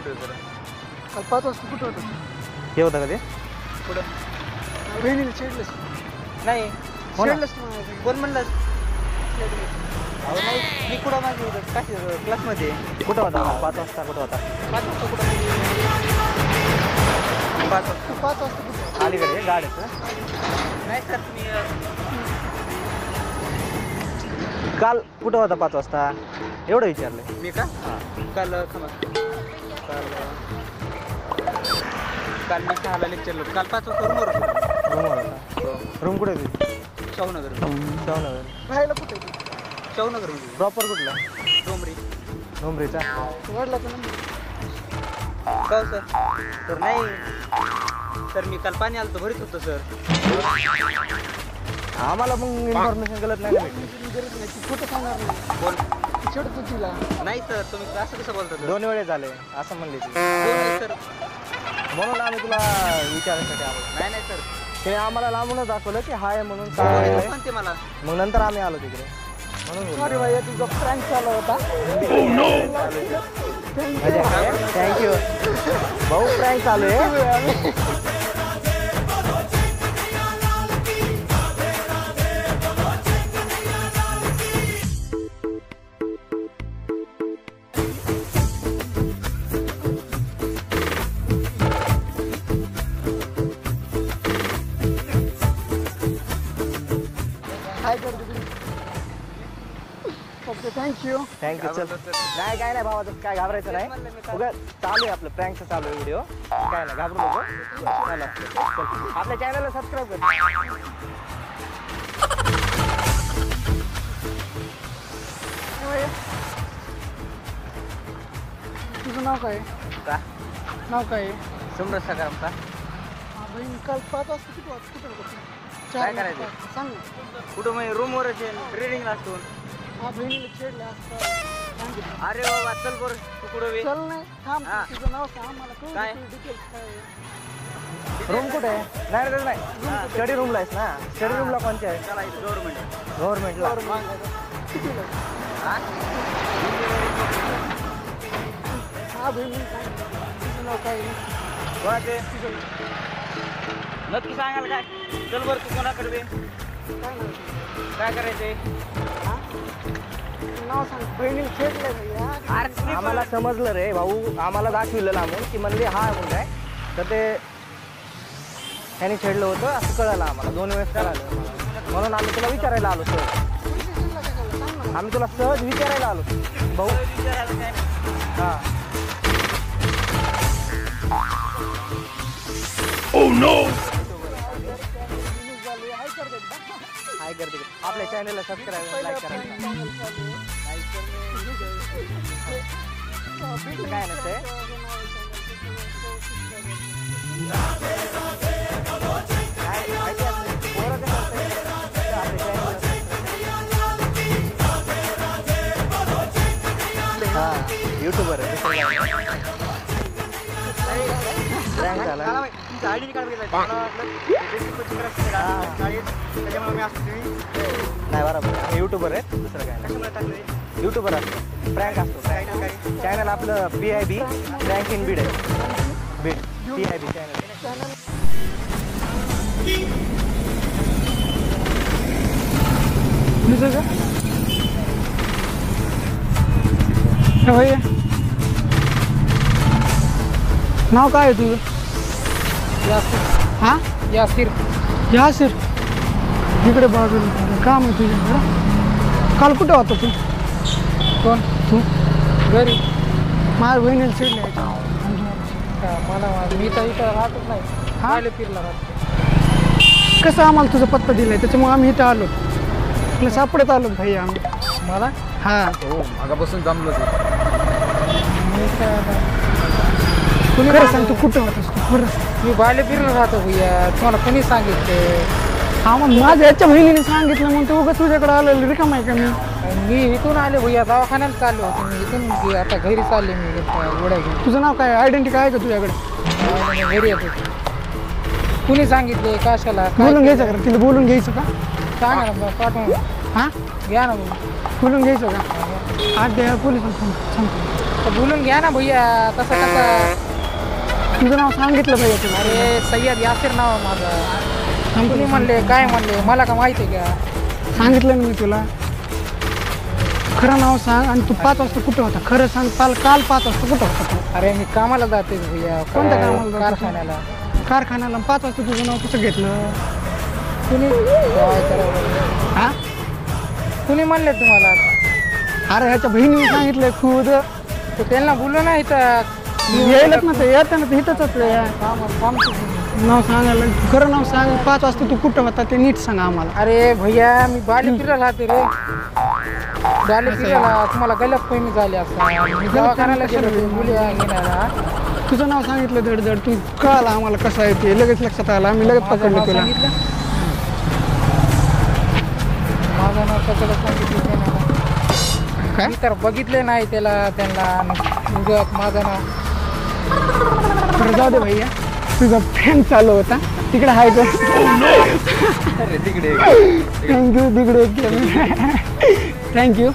कुठे सर? काल 5 वाजता कुठं होतं? हे होतं का ते? कुठं? बहिणीला छेडलंस नाही छेडलंस कोण म्हणलं? अहो नाही मी कुठं माझी काय क्लासमध्ये कुठं होता 5 वाजता कुठं होता? 5 वाजता कुठं 5 वाजता 5 वाजता कुठं? अलीकडे गाड्याचं नाही सर मी काल कुठं होता 5 वाजता एवढं विचारलंय. मी का काल थांबा काल मी 6ला लेक्चरला होतो. काल 5 वाजता रूमवर होतो. रूमवर होता. रूम कुठे होती? शाहूनगर शाहूनगर. राहायला कुठे होती? शाहूनगरमध्ये प्रॉपर कुठला? डोंबरी डोंबरीचा. वडिलाचा नंबर का सर? तर नाही सर मी काल पाणी आलं तर भरीत होतं सर. आम्हाला मग इन्फॉर्मेशन गलत नाही ना भेटली. गरज नाही ती खोटं सांगणार नाही बोल छेडतो तिला नाही सर तुम्ही असं कसं बोलता सर? 2 वेळे झाले असं म्हणले ती. नाही सर म्हणून आम्ही तुला विचारायसाठी आलो. नाही नाही सर ते आम्हाला लांबूनच दाखवलं की हाय म्हणून बोल सांगितलंय. म्हणते मला मग नंतर आम्ही आलो तिकडे म्हणून बोललो. सॉरी भैया तुझा प्रँक चालू होता थँक्यू भाऊ प्रँक चालू आहे. काय करतो तुम्ही ओके थँक्यू थँक्यू चल. नाही काय नाही भावा काय घाबरायचं नाही. उगा चालू आहे आपलं प्रँकचं चालू आहे व्हिडिओ. काय नाही घाबरू नको. चला चल आपल्या चॅनलला सबस्क्राईब कर. तुझं नाव काय का नाव काय समरस सकाराम का बहीण काल 5 वाजता कुठं होतं तू? काय करायचं? सांग ना. कुठं मग रूमवरच ट्रेडिंगला असतो. हा बहिणीला छेडलं असतं सांगितलं अरे बाबा चल बरं तू कुठं वे चल नाही थांब हा. तुझं नाव सांग आम्हाला कळू काय? डिटेल्स काय आहे. रूम कुठे आहे? नाही रे नाही स्टडी रूमला आहेस ना. स्टडी रूमला कोणत्या आहे? चला इथं गव्हर्नमेंट गव्हर्नमेंटला. कितीला? हा हा बहिणी सांगितलं तुझं नाव काय आहे? कोणाचे नक्की सांगाल काय? चल बरं तू कोणाकडे वे काय नाव आहे? काय करायचंय? हा? तुझं नाव सांग बहिणीला छेडलं भैया अरे तुम्ही आम्हाला समजलं रे भाऊ. आम्हाला दाखविलं लांबून की म्हणले हा म्हणून आहे तर ते त्यांनी छेडलं होतं असं कळलं आम्हाला. 2 वेळेस कळालं म्हणून आम्ही तुला विचारायला आलो सहज. पोलीस स्टेशनला काय झालं सांग ना आम्ही तुला सहज विचारायला आलो भाऊ. विचारायला काय नाही. हा न्यूज झाली हाय कर दे हाय करते आपल्या चॅनलला सबस्क्राईब लाईक करा. काय नसते हा युट्यूबर आहे. प्रँक झाला. तुमचं आयडी कार्ड बघितलं मला वाटलं त्याच्यामुळे मी असतो तुम्ही नाही बरोबर आम्ही युट्यूबर आहे दुसरं काय नाही. कशामुळे टाकलं युट्यूबर असतो प्रँक असतो. चॅनल आपलं PIB प्रँक इन बीड आहे. Beed PIB channel. तुझं का भैया नाव काय आहे तुझं? हा यासिर इकडे बाजूला काम आहे तुझ्याकडं. काल कुठे होता तू? कोण तू? घरी माझ्या बहिणीला चिडले मला मी तर इथं राहतच नाही. हा फिरला राहतो. कसं आम्हाला तुझा पत्ता दिलाय त्याच्यामुळे आम्ही इथं आलो. तुला सापडत आलो भैया आम्ही. मला हा हो मागापासून जमलं तुम्ही खरं सांग तू कुठं होतास तू खरं? मी बाले फिरला राहतो भैया. तुम्हाला कोणी सांगितलं? हा मग माझ्या याच्या बहिणीने सांगितलं मग तू उगाच तुझ्याकडे आलेलं रिकाम आहे का मी? मी इथून आले भैया दवाखान्यात चाललो होतो. मी इथून आता घरी चालले मी गोड्या घेऊन. तुझं नाव काय आयडेंटिटी आहे का तुझ्याकडे? घरी येतो. कुणी सांगितले कशाला? बोलून घ्यायचं का तिला बोलून घ्यायचं का? सांगा ना पाठवून. हा घ्या ना भैया. बोलून घ्यायचं का आज द्या पोलिसांना सांगतो. तर बोलून घ्या ना भैया. तसं कसं. तुझं नाव सांगितलं पाहिजे तुला. अरे सय्यद यासिर नाव आहे माझं. सांगतो तुम्ही म्हणले काय म्हणले मला का माहिती आहे का? सांगितलं ना मी तुला. खरं नाव सांग आणि तू 5 वाजता कुठं होता खरं सांग. काल 5 वाजता कुठं होता तू? अरे मी कामाला जाते भैया. कोणत्या कामाला जातो? कारखान्याला. कारखान्याला 5 वाजता तुझं नाव कसं घेतलं? कुणी काय करावं? हा कुणी म्हणले तुम्हाला? अरे ह्याच्या बहिणीने सांगितलंय खुद. तर त्यांना बोलू ना इथं. यायलाच ना ते येतं ना ते इथंच थांबतो. नाव सांगायला. खरं नाव सांग. 5 वाजता तू कुठं होता ते नीट सांगा आम्हाला. अरे भैया मी बाली फिरायला राहते रे. बाली फिरायला तुम्हाला गलत फहमी झाली असं. मी दवाखान्याला गेलो होतो मुली घेण्याला. तुझं नाव सांगितलं धड तू कळालं आम्हाला कसं आहे ते. लगेच लक्षात आलं. आम्ही लगेच पकडलं तुला. माझं नाव सगळं सांगितलं नाही. काय मी तर बघितले नाही त्यांना उगाच माझं नाव. बरं जाऊ दे भैया. तुझा फॅन चालू होता तिकडे आहे का? थँक्यू. तिकडे थँक्यू.